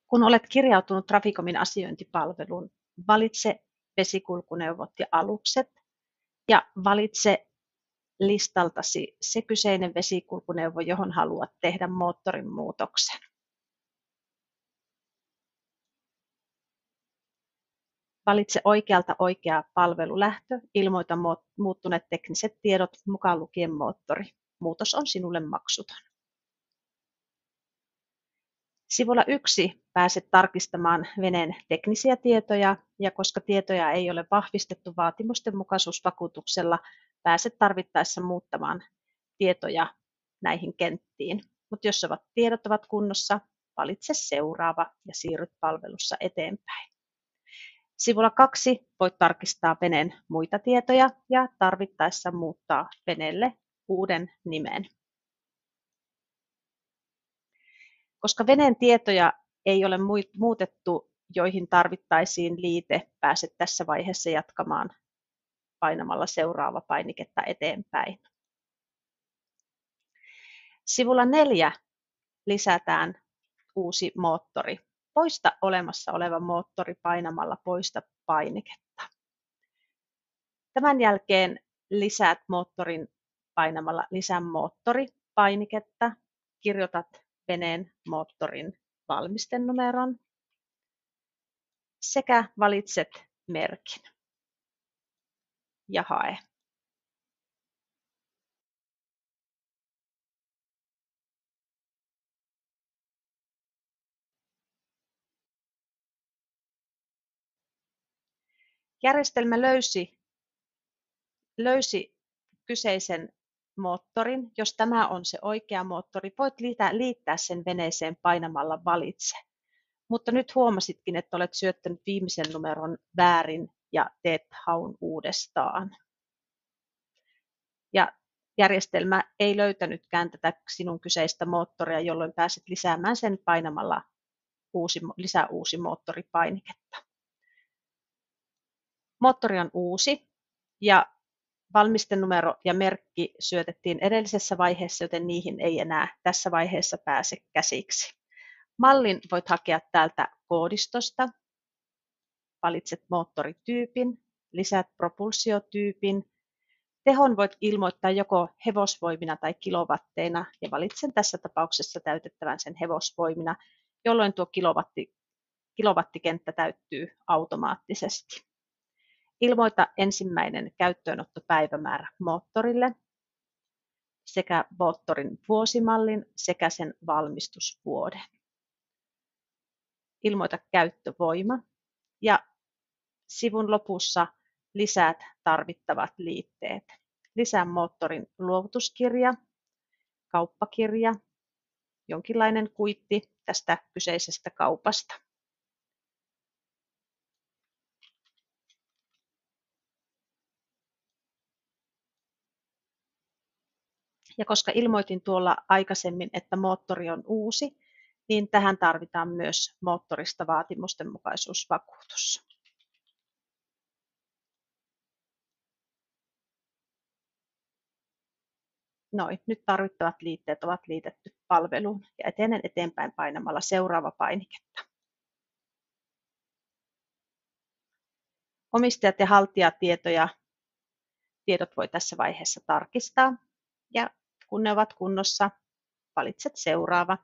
Kun olet kirjautunut Traficomin asiointipalveluun, valitse vesikulkuneuvot ja alukset ja valitse listaltasi se kyseinen vesikulkuneuvo, johon haluat tehdä moottorin muutoksen. Valitse oikealta oikea palvelulähtö, ilmoita muuttuneet tekniset tiedot mukaan lukien moottori. Muutos on sinulle maksuton. Sivulla 1 pääset tarkistamaan veneen teknisiä tietoja, ja koska tietoja ei ole vahvistettu vaatimustenmukaisuusvakuutuksella, pääset tarvittaessa muuttamaan tietoja näihin kenttiin. Mutta jos tiedot ovat kunnossa, valitse seuraava ja siirryt palvelussa eteenpäin. Sivulla 2 voit tarkistaa veneen muita tietoja ja tarvittaessa muuttaa veneelle uuden nimen. Koska veneen tietoja ei ole muutettu, joihin tarvittaisiin liite, pääset tässä vaiheessa jatkamaan painamalla seuraava painiketta eteenpäin. Sivulla 4 lisätään uusi moottori. Poista olemassa oleva moottori painamalla poista painiketta. Tämän jälkeen lisäät moottorin painamalla lisää moottori painiketta. Kirjoitat veneen moottorin valmistenumeron sekä valitset merkin ja hae. Järjestelmä löysi kyseisen moottorin. Jos tämä on se oikea moottori, voit liittää sen veneeseen painamalla valitse. Mutta nyt huomasitkin, että olet syöttänyt viimeisen numeron väärin ja teet haun uudestaan. Ja järjestelmä ei löytänytkään tätä sinun kyseistä moottoria, jolloin pääset lisäämään sen painamalla lisää uusi moottoripainiketta. Moottori on uusi ja valmistenumero ja merkki syötettiin edellisessä vaiheessa, joten niihin ei enää tässä vaiheessa pääse käsiksi. Mallin voit hakea täältä koodistosta. Valitset moottorityypin, lisäät propulsiotyypin. Tehon voit ilmoittaa joko hevosvoimina tai kilowatteina ja valitsen tässä tapauksessa täytettävän sen hevosvoimina, jolloin tuo kilowattikenttä täyttyy automaattisesti. Ilmoita ensimmäinen käyttöönottopäivämäärä moottorille sekä moottorin vuosimallin sekä sen valmistusvuoden. Ilmoita käyttövoima ja sivun lopussa lisäät tarvittavat liitteet. Lisää moottorin luovutuskirja, kauppakirja, jonkinlainen kuitti tästä kyseisestä kaupasta. Ja koska ilmoitin tuolla aikaisemmin, että moottori on uusi, niin tähän tarvitaan myös moottorista vaatimustenmukaisuusvakuutus. Noin, nyt tarvittavat liitteet ovat liitetty palveluun ja etenen eteenpäin painamalla seuraava painiketta. Omistajat ja haltijatiedot voi tässä vaiheessa tarkistaa ja kun ne ovat kunnossa, valitset seuraava.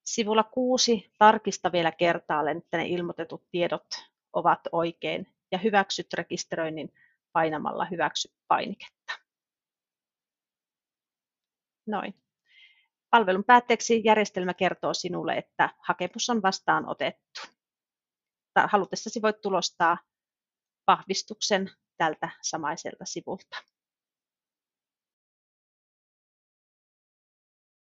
Sivulla 6 tarkista vielä kertaalleen, että ne ilmoitetut tiedot ovat oikein ja hyväksyt rekisteröinnin painamalla hyväksy painiketta. Noin. Palvelun päätteeksi järjestelmä kertoo sinulle, että hakemus on vastaanotettu. Halutessasi voit tulostaa vahvistuksen tältä samaiselta sivulta.